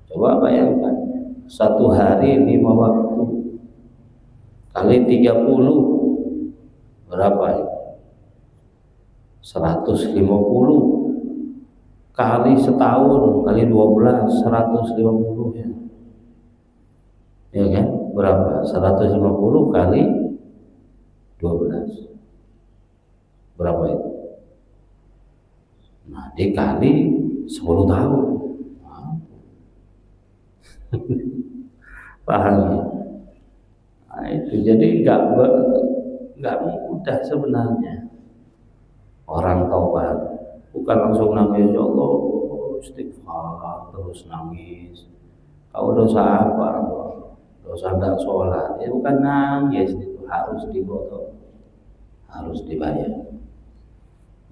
Coba bayangkan, satu hari 5 waktu kali 30 berapa ya? 150 kali setahun kali 12 150 ya. Ya kan? Berapa? 150 kali 12. Berapa itu? Nah, dikali 10 tahun. Paham ya? Nah, itu jadi nggak mudah sebenarnya orang taubat. Bukan langsung nangis, ya Allah istighfar terus nangis. Kau dosa apa? Dosa tidak sholat. Ya bukan nangis, itu harus digodok, harus dibayar.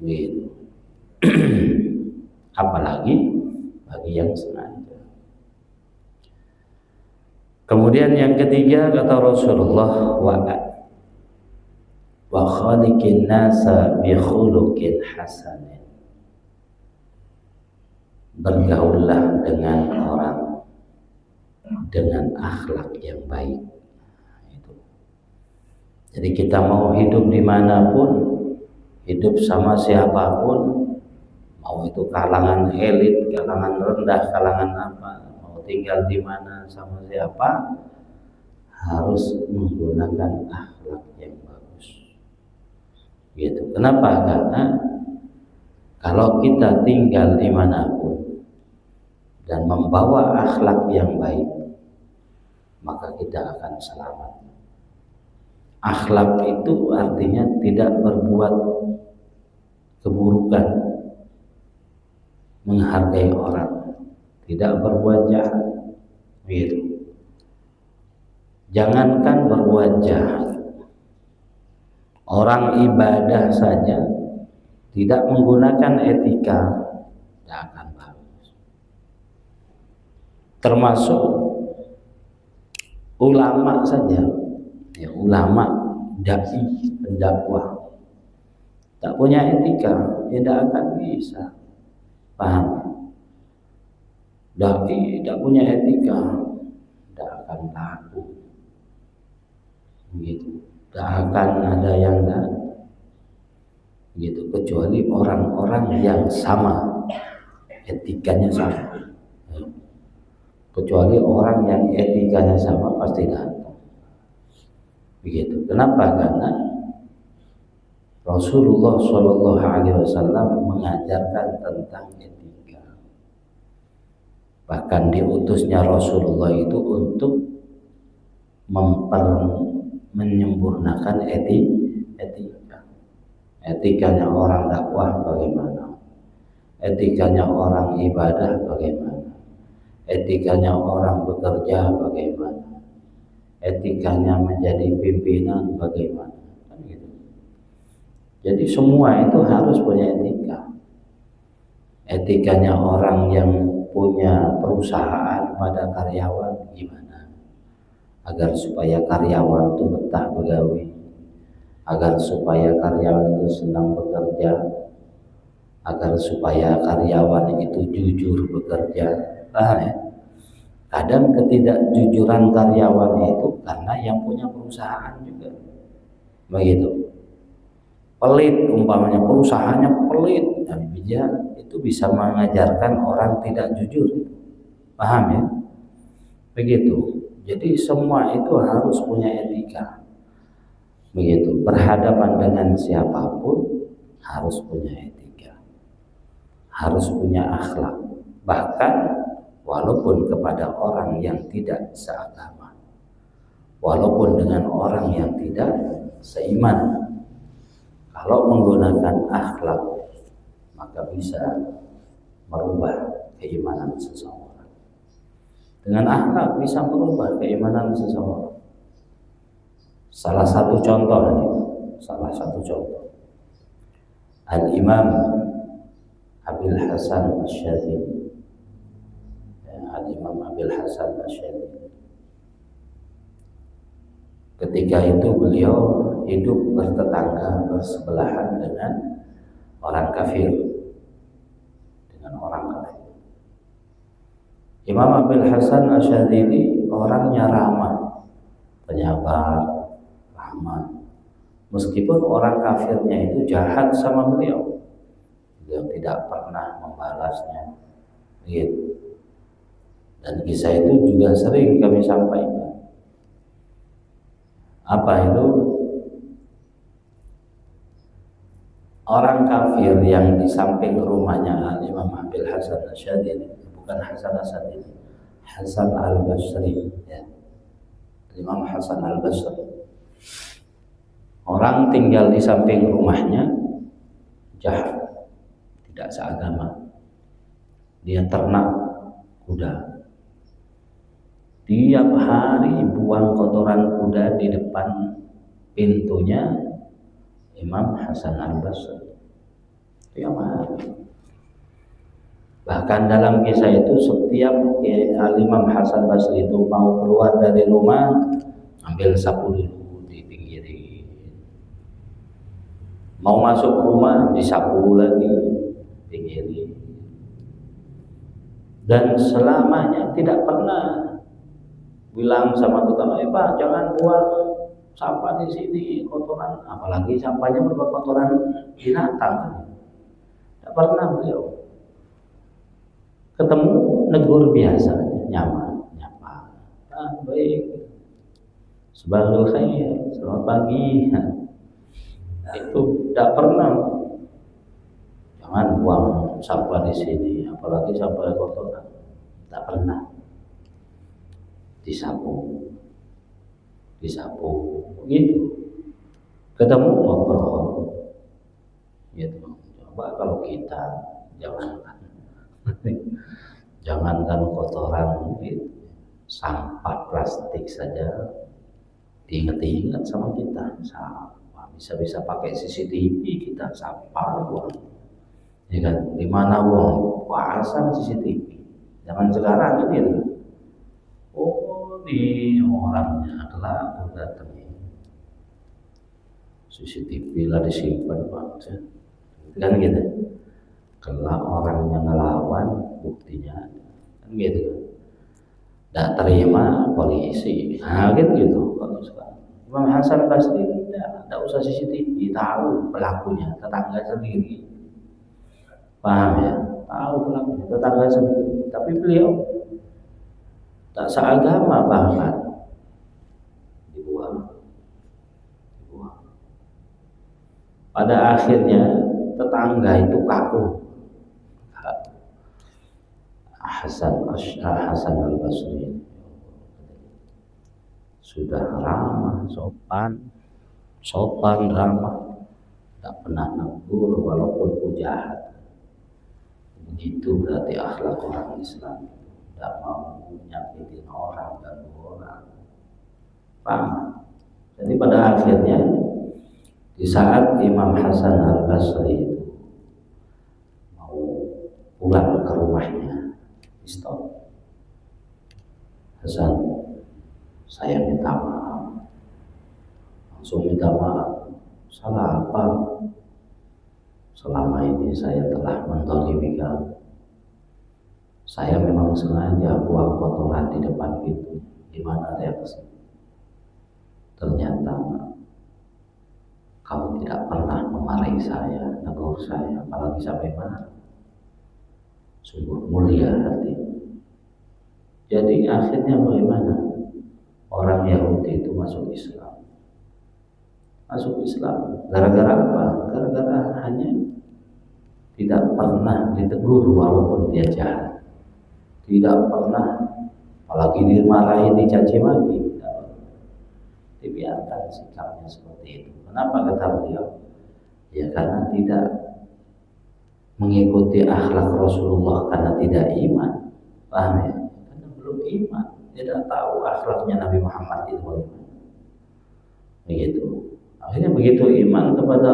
Gitu. Apalagi bagi yang sengaja. Kemudian yang ketiga kata Rasulullah, wa khaliqin nasa bi khuluqin hasanin. Bergaullah dengan orang dengan akhlak yang baik. Itu. Jadi kita mau hidup dimanapun, hidup sama siapapun, mau itu kalangan elit, kalangan rendah, kalangan apa, mau tinggal di mana sama siapa, harus menggunakan akhlak yang bagus. Gitu. Kenapa? Karena kalau kita tinggal dimanapun dan membawa akhlak yang baik, maka kita akan selamat. Akhlak itu artinya tidak berbuat keburukan, menghargai orang, tidak berbuat jahat. Gitu. Jangankan berbuat jahat, orang ibadah saja tidak menggunakan etika, tidak akan bagus. Termasuk ulama saja, ya, ulama, dai, pendakwah, tak punya etika, ya tidak akan bisa. Paham? Dai tidak punya etika, tidak akan laku. Begitu, tidak akan ada yang datang. Begitu, kecuali orang-orang yang sama, etikanya sama. Kecuali orang yang etikanya sama pasti datang. Begitu. Kenapa? Karena Rasulullah Shallallahu Alaihi Wasallam mengajarkan tentang etika. Bahkan diutusnya Rasulullah itu untuk menyempurnakan etika. Etikanya orang dakwah bagaimana? Etikanya orang ibadah bagaimana? Etikanya orang bekerja bagaimana? Etikanya menjadi pimpinan bagaimana? Kan gitu. Jadi semua itu harus punya etika. Etikanya orang yang punya perusahaan pada karyawan gimana? Agar supaya karyawan itu betah begawi, agar supaya karyawan itu senang bekerja, agar supaya karyawan itu jujur bekerja. Paham ya? Kadang ketidakjujuran karyawan itu karena yang punya perusahaan juga begitu. Pelit, umpamanya perusahaannya pelit, dan itu bisa mengajarkan orang tidak jujur. Paham ya? Begitu. Jadi semua itu harus punya etika. Begitu. Berhadapan dengan siapapun harus punya etika, harus punya akhlak. Bahkan walaupun kepada orang yang tidak seagama, walaupun dengan orang yang tidak seiman, kalau menggunakan akhlak maka bisa merubah keimanan seseorang. Dengan akhlak bisa merubah keimanan seseorang. Salah satu contoh Al-Imam Abil Hasan Asy'adzili. Al-Imam Abil Hasan Asy'adzili, ketika itu beliau hidup bertetangga, bersebelahan dengan orang kafir. Imam Abil Hasan Asyadzili orangnya ramah, penyabar, ramah. Meskipun orang kafirnya itu jahat sama beliau, beliau tidak pernah membalasnya. Gitu. Dan kisah itu juga sering kami sampaikan. Apa itu? Orang kafir yang di samping rumahnya Imam Abil Hasan Asyadzili, bukan Hasan Asyadzili, Hasan Al-Basri, ya. Imam Hasan Al-Basri. Orang tinggal di samping rumahnya jahat, tidak seagama. Dia ternak kuda. Tiap hari buang kotoran kuda di depan pintunya Imam Hasan Al-Basri. Tiap hari. Bahkan dalam kisah itu setiap Imam Hasan Basri itu mau keluar dari rumah, ambil sapu dulu dipinggirin. Mau masuk rumah disapu lagi, pinggirin. Dan selamanya tidak pernah bilang sama tetangga, Pak jangan buang sampah di sini, kotoran, apalagi sampahnya berupa kotoran binatang. Tidak pernah beliau. Ketemu negur biasa, nyapa. Baik. Sebagai khair, selamat pagi. Itu tidak pernah. Jangan buang sampah di sini, apalagi sampah kotoran. Tidak pernah. Disapu, gitu. Ketemu ngobrol, gitu. Coba kalau kita jangankan kotoran, gitu. Sampah plastik saja diingat-ingat sama kita. Sampah bisa pakai CCTV kita sampah buang, ya kan? Di mana buang pasang CCTV. Zaman sekarang gitu. Oh, di orangnya adalah aku datang. CCTV lah disimpan Pak, kan gitu. Kalau orangnya ngelawan, buktinya kan gitu. Tidak terima polisi, nah gitu. Kalau sekarang Imam Hasan Basri tidak usah CCTV, tahu pelakunya tetangga sendiri, paham ya? Tahu pelakunya tetangga sendiri, tapi beliau tak seagama bahkan dibuang. Pada akhirnya tetangga itu kaku. Hasan Al-Basri sudah ramah, sopan ramah, tak pernah negur walaupun jahat. Begitu berarti akhlak orang Islam, tidak mau nyakitin orang, ganggu orang. Paham? Jadi pada akhirnya di saat Imam Hasan Al-Basri itu mau pulang ke rumahnya, stop. Hasan, saya minta maaf. Langsung minta maaf. Salah apa? Selama ini saya telah menzalimi kamu. Saya memang sengaja buang kotoran di depan pintu. Gimana reaksi? Ternyata kamu tidak pernah memarahi saya, negur saya, apalagi sampai marah. Sungguh mulia hati. Jadi akhirnya bagaimana? Orang Yahudi itu masuk Islam. Masuk Islam. Gara-gara apa? Gara-gara hanya tidak pernah ditegur walaupun dia jahat. Tidak pernah, apalagi dimarahi, dicaci maki. Dibiarkan sikapnya seperti itu. Kenapa kata beliau? Ya karena tidak mengikuti akhlak Rasulullah, karena tidak iman. Paham ya? Karena belum iman, tidak tahu akhlaknya Nabi Muhammad itu bagaimana. Begitu. Akhirnya begitu iman kepada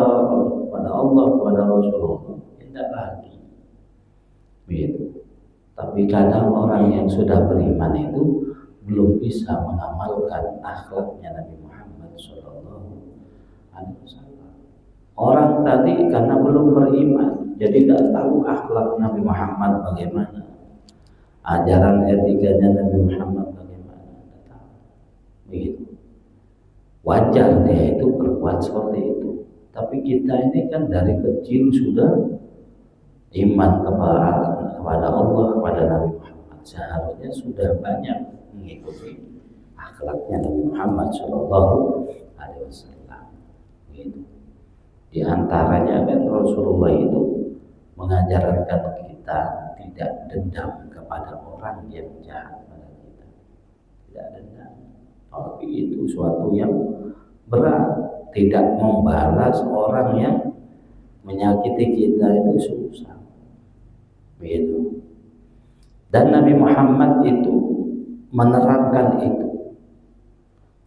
Allah, kepada Rasulullah, tidak lagi. Begitu. Tapi kadang orang yang sudah beriman itu belum bisa mengamalkan akhlaknya Nabi Muhammad SAW. Orang tadi karena belum beriman, jadi tidak tahu akhlak Nabi Muhammad bagaimana. ajaran etikanya Nabi Muhammad bagaimana, begitu. Wajar dia itu berbuat seperti itu. Tapi kita ini kan dari kecil sudah iman kepada Allah, kepada Nabi Muhammad. Seharusnya sudah banyak mengikuti akhlaknya Nabi Muhammad Shallallahu Alaihi Wasallam. Gitu. Di antaranya kan Rasulullah itu mengajarkan kita tidak dendam kepada orang yang jahat pada kita, tidak dendam. Tapi itu suatu yang berat, tidak membalas orang yang menyakiti kita itu susah, begitu. Dan Nabi Muhammad itu menerapkan itu,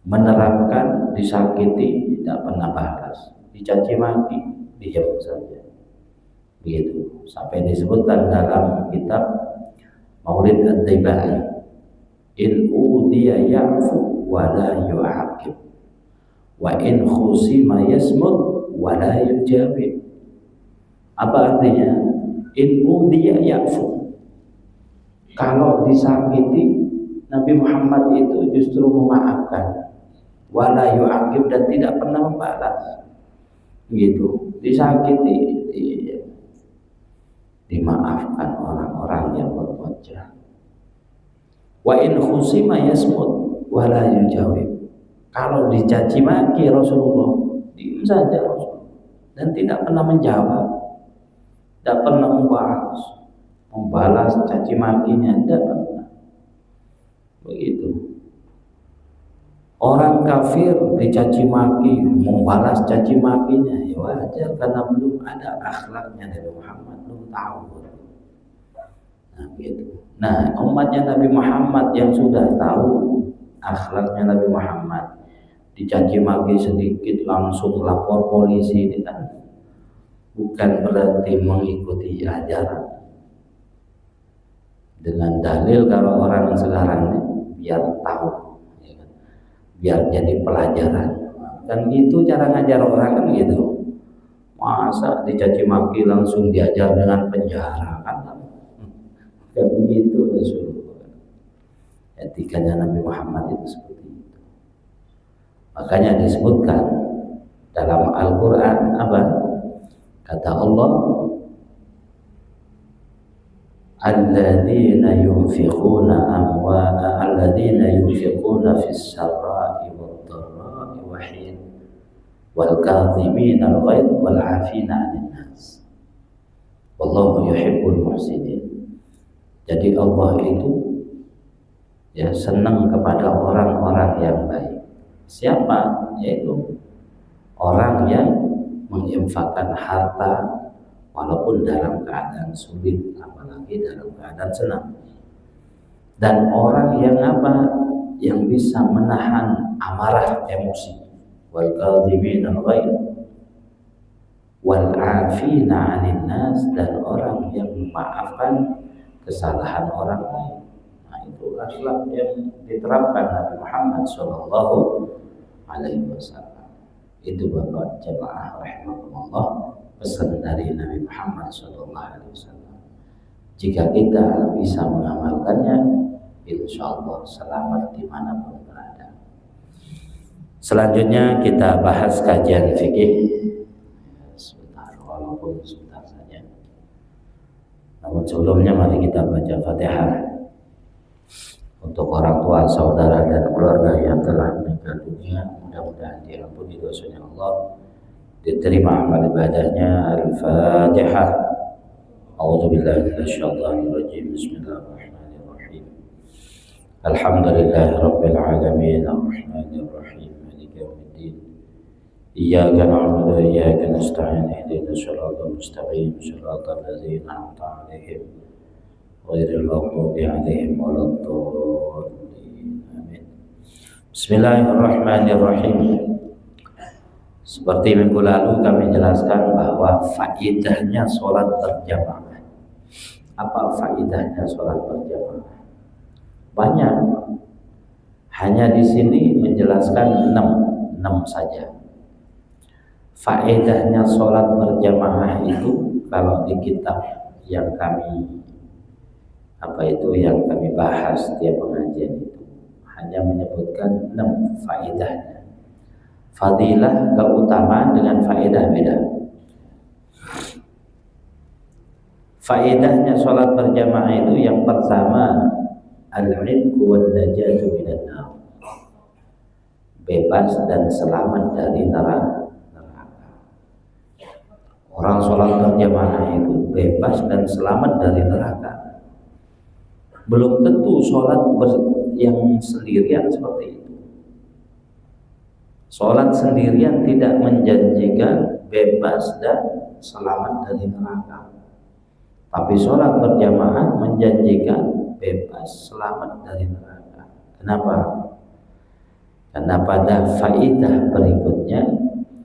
menerapkan disakiti tidak pernah balas, dicaci maki diam saja, begitu. Sampai disebutkan dalam kitab Maulid At-Tibai, in udiya ya'fu wa la yu'aqib, wa in khusima yasmut wa la yujawib. Apa artinya? In udiya ya'fu, kalau disakiti Nabi Muhammad itu justru memaafkan, wa la yu'aqib, dan tidak pernah membalas, gitu. Disakiti dimaafkan orang-orang yang berbuat jahat. Wa in khusima yasmut wa la yujawib, kalau dicaci maki Rasulullah diam saja Rasulullah, dan tidak pernah menjawab, tidak pernah membalas caci makinya, tidak pernah, begitu. Orang kafir dicaci maki, membalas caci makinya, ya wajar, karena belum ada akhlaknya dari Muhammad, belum tahu. Nah, gitu. Nah, umatnya Nabi Muhammad yang sudah tahu akhlaknya Nabi Muhammad, dicaci maki sedikit langsung lapor polisi, ini kan bukan berarti mengikuti ajaran. Dengan dalil kalau orang sekarang ini biar tahu, ya kan? Biar jadi pelajaran. Kan gitu cara ngajar orang, kan gitu. Masa dicaci maki langsung diajar dengan penjara, kan? Kayak begitu Rasulullah. Etikanya Nabi Muhammad itu seperti itu. Makanya disebutkan dalam Al-Quran apa? Kata Allah, alladzina yunfiquna fis sarra'i wad dharra'i wa hin wal kadhimina al-ghaidh wal 'afina 'anil nas wallahu yuhibbul muhsinin. Jadi Allah itu ya senang kepada orang-orang yang baik. Siapa? Yaitu orang yang menginfakkan harta walaupun dalam keadaan sulit, apalagi dalam keadaan senang. Dan orang yang apa? Yang bisa menahan amarah emosi. Wal kadhimin al-ghaidh wal 'afina 'anil nas, dan orang yang memaafkan kesalahan orang lain. Nah, itu akhlak yang diterapkan Nabi Muhammad Shallallahu Alaihi Wasallam. Itu Bapak jemaah rahimahullah, pesan dari Nabi Muhammad Shallallahu Alaihi Wasallam. Jika kita bisa mengamalkannya, insya Allah selamat dimanapun berada. Selanjutnya kita bahas kajian fikih. Sebentar, walaupun sebentar saja. Namun sebelumnya mari kita baca Fatihah untuk orang tua, saudara, dan keluarga yang telah meninggal dunia. Mudah-mudahan diampuni dosanya Allah, diterima amal ibadahnya. Al-Fatihah. A'udzubillahi minasyaitonir rajim. Bismillahirrahmanirrahim. Alhamdulillahirabbil alamin, arrahmanir rahim, maliki yaumiddin. Iyyaka na'budu wa iyyaka nasta'in, ihdinas siratal mustaqim, siratal ladzina an'amta 'alaihim ghairil maghdubi 'alaihim waladdallin. Amin. Bismillahirrahmanirrahim. Seperti minggu lalu kami jelaskan bahwa faedahnya sholat berjamaah. Apa faedahnya sholat berjamaah? Banyak. Hanya di sini menjelaskan 6 saja. Faedahnya sholat berjamaah itu kalau di kitab yang kami Apa itu yang kami bahas setiap pengajian itu? Hanya menyebutkan 6 faedahnya. Fadilah, keutamaan dengan faedah beda. Faedahnya sholat berjamaah itu yang pertama, al-'idku wan najatu minan nar. Bebas dan selamat dari neraka. Orang sholat berjamaah itu bebas dan selamat dari neraka. Belum tentu sholat yang sendirian seperti itu. Sholat sendirian tidak menjanjikan bebas dan selamat dari neraka. Tapi sholat berjamaah menjanjikan bebas selamat dari neraka. Kenapa? Karena pada faidah berikutnya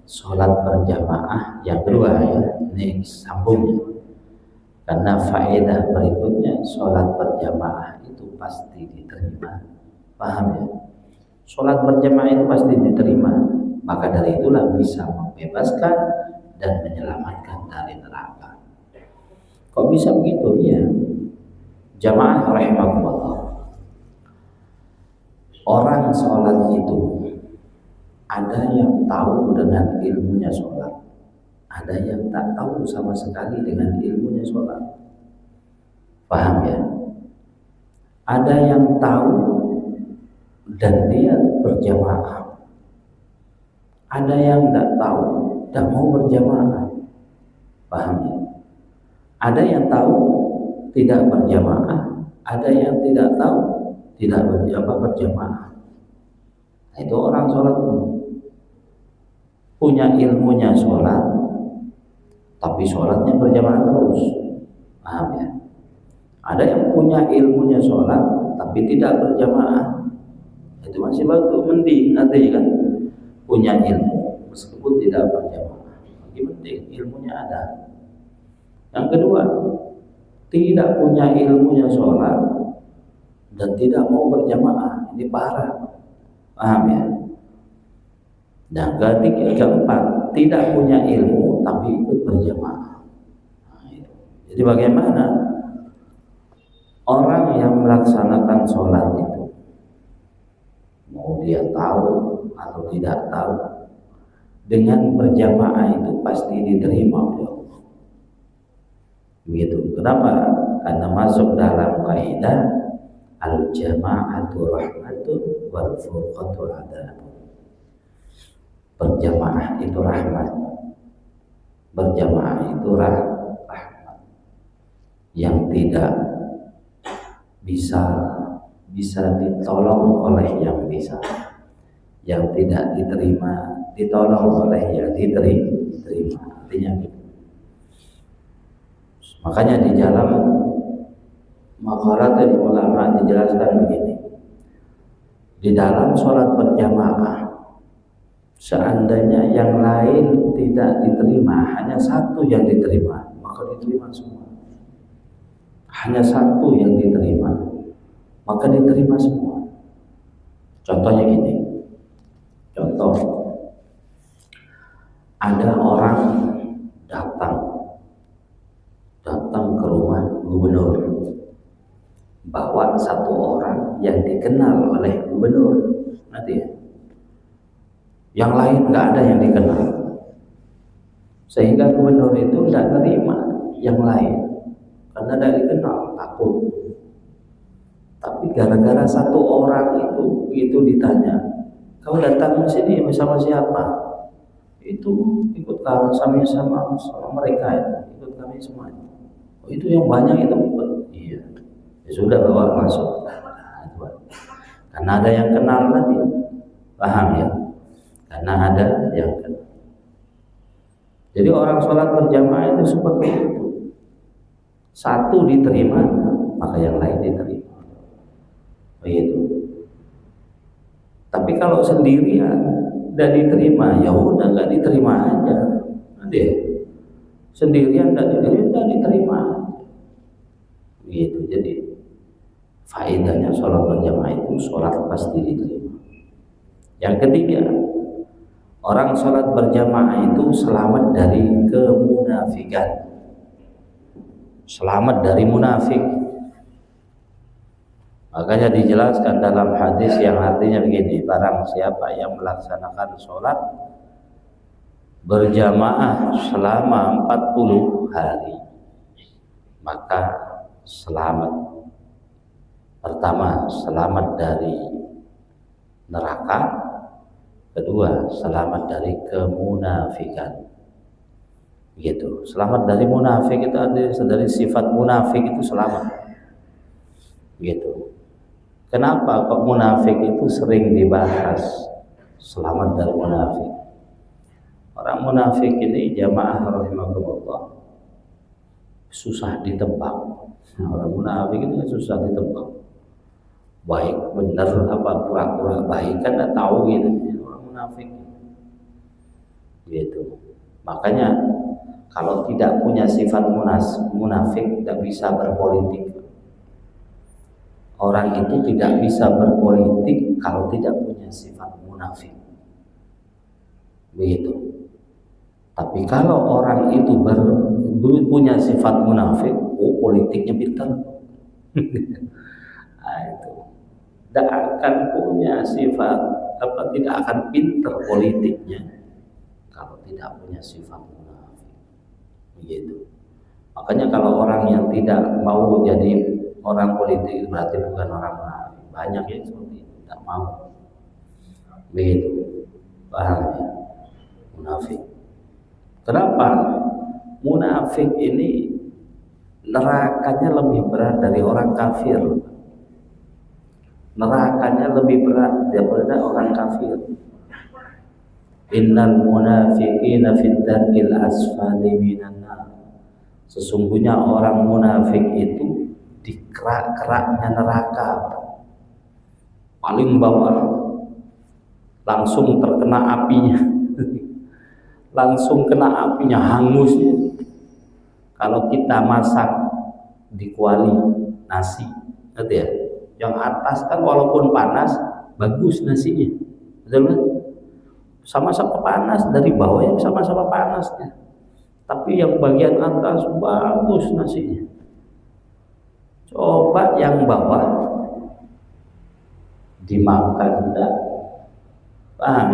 sholat berjamaah yang kedua ya, ini sambungnya. Karena faedah berikutnya sholat berjamaah itu pasti diterima. Paham ya? Sholat berjamaah itu pasti diterima. Maka dari itulah bisa membebaskan dan menyelamatkan dari neraka. Kok bisa begitu ya? Jamaah rahimakumullah. Orang sholat itu ada yang tahu dengan ilmunya sholat, ada yang tak tahu sama sekali dengan ilmunya sholat. Paham ya? Ada yang tahu dan dia berjamaah, ada yang tak tahu, tak mau berjamaah. Paham ya? Ada yang tahu tidak berjamaah, ada yang tidak tahu tidak berjamaah. Itu orang sholat punya ilmunya sholat, tapi sholatnya berjamaah terus. Paham ya? Ada yang punya ilmunya sholat, tapi tidak berjamaah. Itu masih bagus, mending nanti kan punya ilmu meskipun tidak berjamaah. Lagi penting ilmunya ada. Yang kedua, tidak punya ilmunya sholat dan tidak mau berjamaah. Ini parah. Paham ya? Dan keempat, tidak punya ilmu tapi ikut berjamaah. Jadi bagaimana orang yang melaksanakan sholat itu, mau dia tahu atau tidak tahu, dengan berjamaah itu pasti diterima oleh Allah. Begitu. Kenapa? Karena masuk dalam kaidah al-jama'atu rahmatun wal furqatu adab. Berjamaah itu rahmat, berjamaah itu rahmat. Yang tidak bisa ditolong oleh yang bisa, yang tidak diterima ditolong oleh yang diterima. Artinya gitu. Makanya di dalam maqalatul ulama dijelaskan begini. Di dalam sholat berjamaah, seandainya yang lain tidak diterima, hanya satu yang diterima, maka diterima semua. Hanya satu yang diterima, maka diterima semua. Contohnya gini. Contoh, ada orang datang ke rumah gubernur, bawa satu orang yang dikenal oleh gubernur. Nanti ya, yang lain nggak ada yang dikenal, sehingga gubernur itu tidak terima yang lain karena tidak dikenal, takut. Tapi gara-gara satu orang itu ditanya, kau datang ke sini bersama siapa? Itu ikut kami sama mereka itu, ikut kami semua. Oh, itu yang banyak itu ikut. Iya, ya sudah bawa masuk. Karena ada yang kenal tadi, paham ya? Karena ada yang kenal. Jadi orang sholat berjamaah itu seperti itu. Satu diterima, maka yang lain diterima. Begitu. Tapi kalau sendirian tidak diterima, ya udah nggak diterima aja. Nanti sendirian tidak diterima. Begitu. Jadi faedahnya sholat berjamaah itu sholat pasti diterima. Yang ketiga, orang sholat berjamaah itu selamat dari kemunafikan, selamat dari munafik. Makanya dijelaskan dalam hadis yang artinya begini, barang siapa yang melaksanakan sholat berjamaah selama 40 hari maka selamat. Pertama, selamat dari neraka. Kedua, selamat dari kemunafikan. Gitu. Selamat dari munafik itu dari sifat munafik itu selamat. Gitu. Kenapa kok munafik itu sering dibahas? Selamat dari munafik. Orang munafik ini jamaah rahimakumullah susah ditebak. Orang munafik itu susah ditebak. Baik benar apa pura-pura baik kan enggak tahu gitu. Orang munafik. Gitu. Makanya kalau tidak punya sifat munafik tidak bisa berpolitik. Orang itu tidak bisa berpolitik kalau tidak punya sifat munafik. Begitu. Tapi kalau orang itu punya sifat munafik, oh politiknya pintar. Nah, itu tidak akan punya sifat tidak akan pintar politiknya kalau tidak punya sifat munafik. Begitu. Makanya kalau orang yang tidak mau jadi orang politik berarti bukan orang munafik. Banyak yang seperti itu, tidak mau. Begitu. Paham ya? Munafik. Kenapa? Munafik ini nerakanya lebih berat dari orang kafir. Nerakanya lebih berat daripada orang kafir. Innal munafiqina fid darkil asfali minan nar. Sesungguhnya orang munafik itu di kerak-keraknya neraka, paling bawah, langsung terkena apinya, langsung kena apinya, hangusnya. Kalau kita masak di kuali nasi, ngerti ya? Yang atas kan walaupun panas, bagus nasinya, betul kan? Sama-sama panas, dari bawah yang sama-sama panasnya. Tapi yang bagian atas bagus nasinya. Coba yang bawah dimakan enggak? Paham?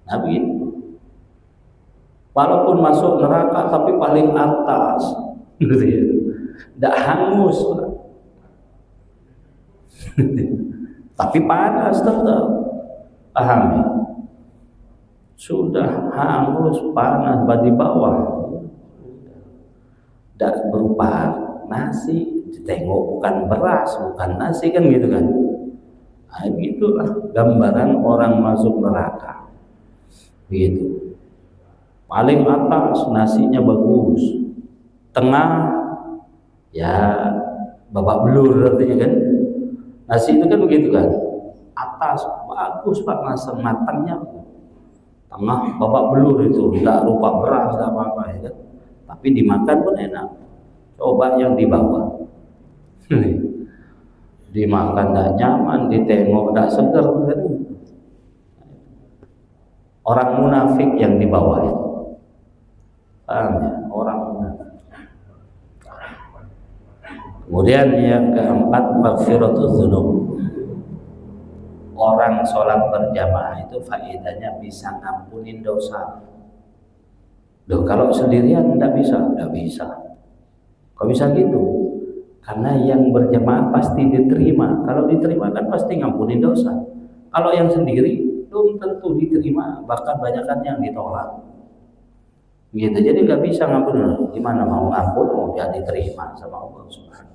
Nah begitu. Walaupun masuk neraka tapi paling atas, gitu ya. Enggak hangus. Tapi panas tetap. Paham ya? Sudah hangus, panas di bawah. Enggak berupa nasi, tengok bukan beras, bukan nasi kan gitu kan. Nah, begitulah gambaran orang masuk neraka. Begitu. Paling atas nasinya bagus, tengah ya babak belur artinya kan. Nasi itu kan begitu kan. Atas bagus Pak, masam matangnya. Tengah babak belur itu, enggak rupa beras, enggak apa-apa ya kan. Tapi dimakan pun enak. Coba yang di bawah. Dimakan enggak nyaman, ditengok enggak seger kan. Orang munafik yang di bawah itu. Paham ya? Orang munafik. Kemudian yang keempat, maghfiratuz dzunub. Orang sholat berjamaah itu faedahnya bisa ngampunin dosa. Loh, kalau sendirian enggak bisa, enggak bisa. Kok bisa gitu? Karena yang berjamaah pasti diterima. Kalau diterima kan pasti ngampunin dosa. Kalau yang sendiri belum tentu diterima, bahkan banyakan yang ditolak. Gitu. Jadi nggak bisa ngampun. Gimana mau ngampun? Mau dia diterima sama Allah Subhanahu.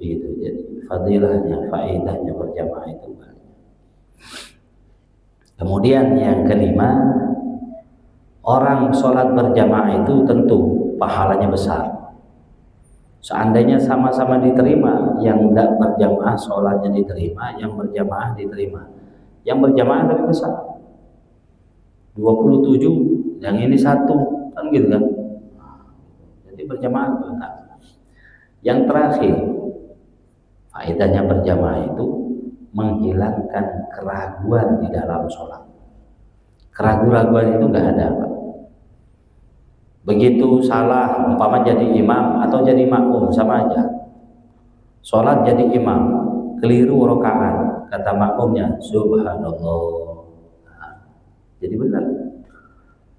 Gitu. Jadi fadilahnya, faedahnya berjamaah itu banyak. Kemudian yang kelima, orang sholat berjamaah itu tentu pahalanya besar. Seandainya sama-sama diterima, yang tidak berjamaah sholatnya diterima, yang berjamaah diterima. Yang berjamaah lebih besar. 27, yang ini 1, kan gitu kan? Jadi berjamaah benar. Yang terakhir, faedahnya berjamaah itu menghilangkan keraguan di dalam sholat. Keraguan itu nggak ada, Pak. Begitu salah, umpama jadi imam atau jadi makmum sama aja. Sholat jadi imam, keliru rakaat, kata makmumnya subhanallah. Nah, jadi benar,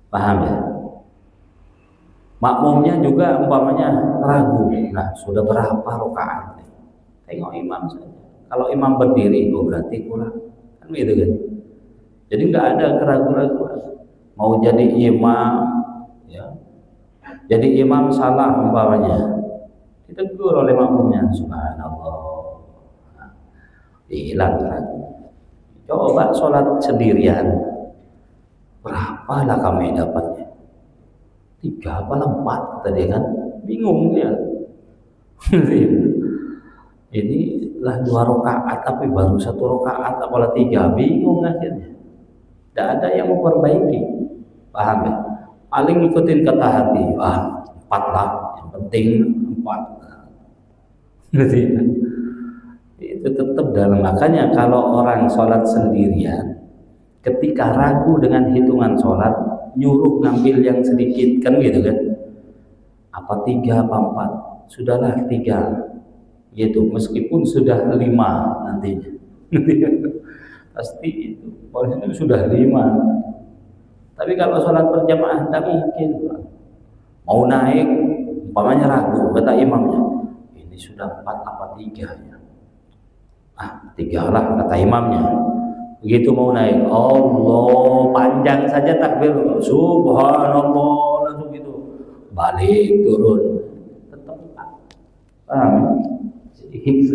paham ya? Makmumnya juga umpamanya ragu, nah sudah berapa rakaat nih? Tengok imam saja. Kalau imam berdiri, oh berarti kurang, kan gitu kan? Jadi nggak ada keraguan-keraguan. Mau jadi imam, ya, jadi imam salah umpamanya, ditegur oleh makmumnya, subhanallah. Nah, hilang keraguan. Coba sholat sendirian, berapa lah kami dapatnya? 3 apa 4 tadi kan? Bingung dia. Ini lah 2 rakaat tapi baru 1 rakaat apalah 3, bingung akhirnya. Tidak ada yang memperbaiki, paham ya? Paling ngikutin kata hati, 4 lah, yang penting 4. Gitu ya. Itu tetap dalam, makanya kalau orang sholat sendirian, ketika ragu dengan hitungan sholat, nyuruh ngambil yang sedikit, kan gitu kan? Apa 3 apa 4? Sudahlah 3, gitu, meskipun sudah 5 nantinya. Pasti itu, kalau itu sudah 5. Tapi kalau sholat berjamaah tidak mungkin. Mau naik, umpamanya ragu, kata imamnya, ini sudah 4 apa 3 ya? 3 lah, kata imamnya. Begitu mau naik, Allah, panjang saja takbir, subhanallah, langsung gitu, balik turun, tetap paham? Jadi hifz.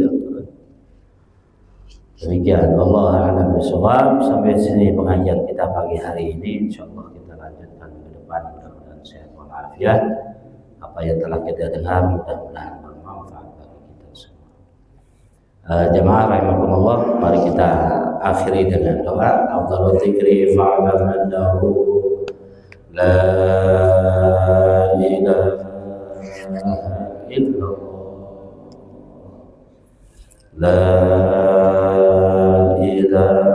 Demikian, Allah a'lam bishawab. Sampai sini pengajian kita pagi hari ini. Insyaallah kita lanjutkan ke depan, mudah-mudahan sehat walafiat. Apa yang telah kita dengar mudah-mudahan bermanfaat bagi kita semua. Jemaah rahimakumullah, mari kita akhiri dengan doa. Afdhalul dzikri fa'lam annahu la ilaha illallah, la ilaha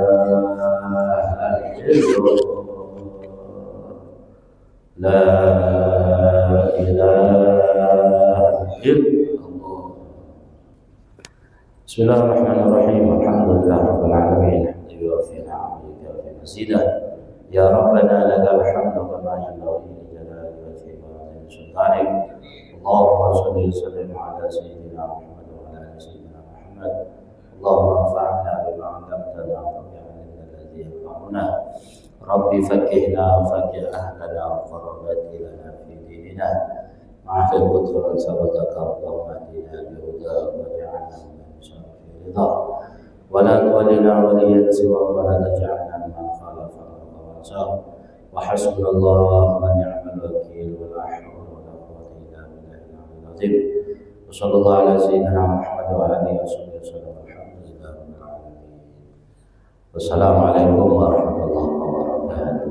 illallah, la ilaha illallah. Bismillahirrahmanirrahim. Alhamdulillahirabbil alamin. Hamdan yuwafi ni'amahu wa mazidah. Ya Rabbana lakal hamdu kama yanbaghi li jalali wajhika wa 'azimi sultanik. Allahumma shalli wa sallim ala sayyidina Muhammad wa ala ali sayyidina Muhammad. Allahumma anfa'na bima 'allamtana wa 'allimna alladhi yanfa'una. Rabbi faqqihna wa faqqih ahlana wa qarabati lana fi dinina. Ma'afil qudra wa sabata Allahumma hdina bi hudaika wa ja'alna رضا ولا تولنا وليا سوى ولا تجعلنا ممن خالف امرك وعصاه وحسبنا الله ونعم الوكيل ولا حول ولا قوه الا بالله العلي العظيم وصلى الله على سيدنا محمد وعلى اله وصحبه وسلم الحمد لله رب العالمين والسلام عليكم ورحمه الله وبركاته.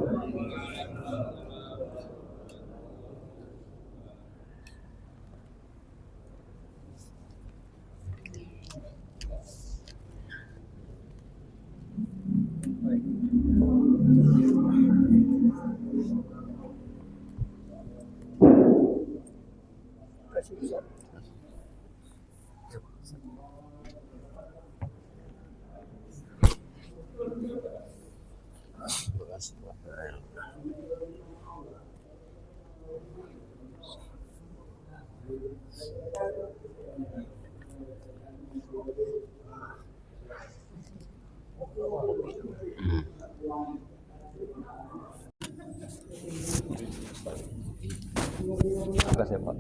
Terima kasih Pak.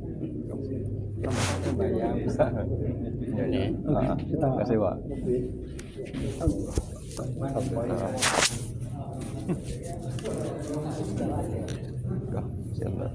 Bayar bisa. Terima kasih Pak. Siap Pak.